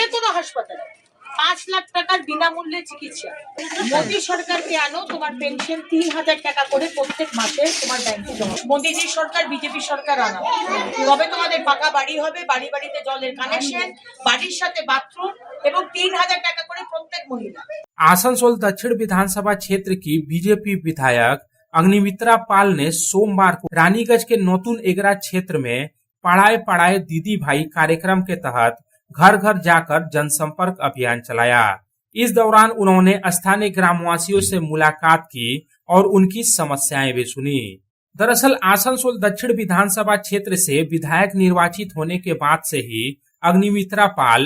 যে কোনো হাসপাতালে 5 লাখ টাকার বিনামূল্যে চিকিৎসা। মোদী সরকারকে আনো, তোমার পেনশন 3000 টাকা করে প্রত্যেক মাসে তোমার ব্যাংকে জমা। মোদীজির সরকার, বিজেপি সরকার আনা, তবে তোমাদের পাকা বাড়ি হবে, বাড়ি বাড়িতে জলের কানেকশন, বাড়ির সাথে বাথরুম এবং 3000 টাকা করে प्रत्येक महीना। आसनसोल दक्षिण विधानसभा क्षेत्र की बीजेपी विधायक अग्निमित्रा पाल ने सोमवार को रानीगंज के नौतुन एगरा क्षेत्र में पढ़ाए पढ़ाए दीदी भाई कार्यक्रम के तहत घर घर जाकर जनसंपर्क अभियान चलाया। इस दौरान उन्होंने स्थानीय ग्रामवासियों से मुलाकात की और उनकी समस्याएं भी सुनी। दरअसल आसनसोल दक्षिण विधानसभा क्षेत्र से विधायक निर्वाचित होने के बाद से ही अग्निमित्रा पाल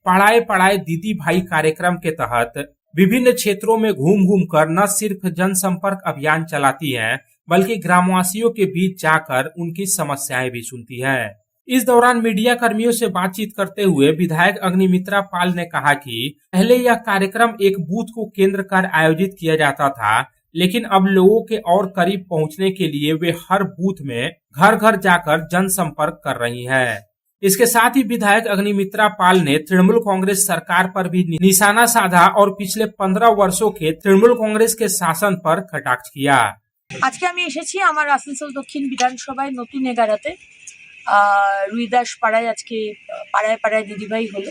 पढ़ाए पढ़ाए दीदी भाई कार्यक्रम के तहत विभिन्न क्षेत्रों में घूम घूम कर न सिर्फ जनसंपर्क अभियान चलाती हैं, बल्कि ग्रामवासियों के बीच जाकर उनकी समस्याएं भी सुनती हैं। इस दौरान मीडिया कर्मियों से बातचीत करते हुए विधायक अग्निमित्रा पाल ने कहा कि पहले यह कार्यक्रम एक बूथ को केंद्र कर आयोजित किया जाता था, लेकिन अब लोगों के और करीब पहुंचने के लिए वे हर बूथ में घर घर जाकर जनसंपर्क कर रही हैं। इसके साथ ही विधायक अग्निमित्रा पाल ने तृणमूल कांग्रेस सरकार पर भी निशाना साधा और पिछले 15 वर्षों के तृणमूल कांग्रेस के शासन पर कटाक्ष किया। আজকে আমি এসেছি আমার আসানসোল দক্ষিণ বিধানসভায় নতুন এগারাতে রুইদাস পাড়ায়। আজকে পাড়ায় পাড়ায় দিদিভাই হলো।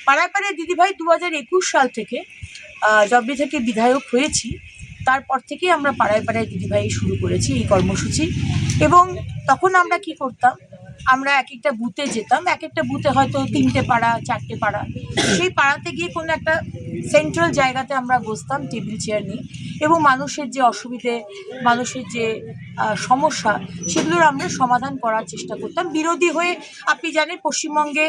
পাড়ায় পাড়ায় দিদিভাই 2021 সাল থেকে যবে থেকে বিধায়ক হয়েছি তারপর থেকেই আমরা পাড়ায় পাড়ায় দিদিভাই শুরু করেছি এই কর্মসূচি। এবং তখন আমরা কি করতাম, আমরা এক একটা বুথে যেতাম, এক একটা বুথে হয়তো 3টে পাড়া 4টে পাড়া, সেই পাড়াতে গিয়ে কোনো একটা সেন্ট্রাল জায়গাতে আমরা বসতাম টেবিল চেয়ার নিয়ে এবং মানুষের যে অসুবিধে, মানুষের যে সমস্যা, সেগুলোর আমরা সমাধান করার চেষ্টা করতাম। বিরোধী হয়ে আপনি জানেন পশ্চিমবঙ্গে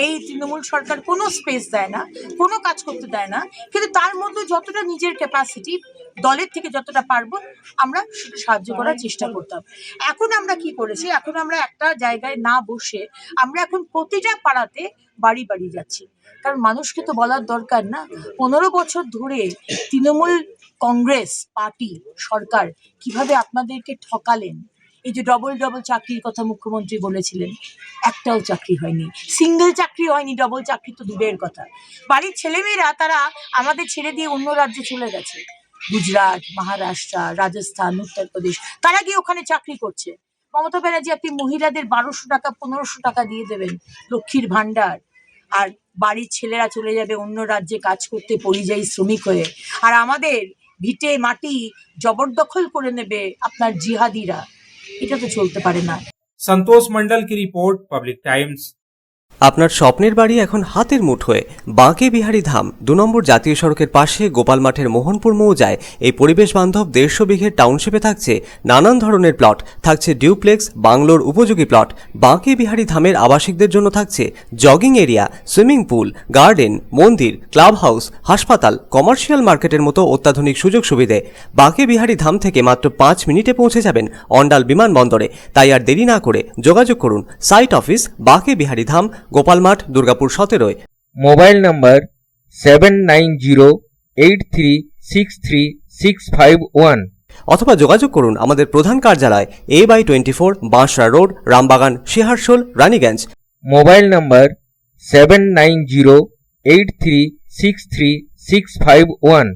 এই তৃণমূল সরকার কোনো স্পেস দেয় না, কোনো কাজ করতে দেয় না, কিন্তু তার মধ্যে যতটা নিজের ক্যাপাসিটি, দলের থেকে যতটা পারবো আমরা সাহায্য করার চেষ্টা করতাম। এখন আমরা কি করেছি, এখন আমরা একটা জায়গায় না বসে আমরা এখন প্রতিটা পাড়াতে বাড়ি বাড়ি যাচ্ছি। কারণ মানুষকে তো বলার দরকার না, 15 বছর ধরে তৃণমূল কংগ্রেস পার্টি সরকার কিভাবে আপনাদেরকে ঠকালেন। এই যে ডবল ডবল চাকরির কথা মুখ্যমন্ত্রী বলেছিলেন, একটাও চাকরি হয়নি, সিঙ্গেল চাকরি হয়নি, ডবল চাকরি তো দূরের কথা। বাড়ির ছেলেমেয়েরা তারা আমাদের ছেড়ে দিয়ে অন্য রাজ্যে চলে গেছে, গুজরাট, মহারাষ্ট্র, রাজস্থান, উত্তরপ্রদেশ, তারা গিয়ে ওখানে চাকরি করছে। মমতা ব্যানার্জি আপনি মহিলাদের 1200 টাকা 1500 টাকা দিয়ে দেবেন লক্ষ্মীর ভান্ডার, আর বাড়ির ছেলেরা চলে যাবে অন্য রাজ্যে কাজ করতে পরিযায়ী শ্রমিক হয়ে, আর আমাদের ভিটে মাটি জবরদখল করে নেবে আপনার জিহাদিরা। এটা তো চলতে পারে না। संतोष मंडल की रिपोर्ट, पब्लिक टाइम्स। আপনার স্বপ্নের বাড়ি এখন হাতের মুঠোয়। বাঁকে বিহারী ধাম 2 নম্বর জাতীয় সড়কের পাশে গোপাল মাঠের মোহনপুর মৌজায় এই পরিবেশ বান্ধব 150 বিঘের টাউনশিপে থাকছে নানান ধরনের প্লট, থাকছে ডিউপ্লেক্স, বাংলোর উপযোগী প্লট। বাঁকে বিহারী ধামের আবাসিকদের জন্য থাকছে jogging area, swimming pool, garden, মন্দির, ক্লাব হাউস, হাসপাতাল, কমার্শিয়াল মার্কেটের মতো অত্যাধুনিক সুযোগ সুবিধে। বাঁকে বিহারী ধাম থেকে মাত্র 5 মিনিটে পৌঁছে যাবেন অন্ডাল বিমানবন্দরে। তাই আর দেরি না করে যোগাযোগ করুন। Site office Banke Bihari Dham, Gopalmath, Durgapur 17। Mobile number 7908363651 অথবা যোগাযোগ করুন আমাদের প্রধান কার্যালয় A/24 Banshra road, Rambagan, Searsole, Raniganj. Mobile number 7908363651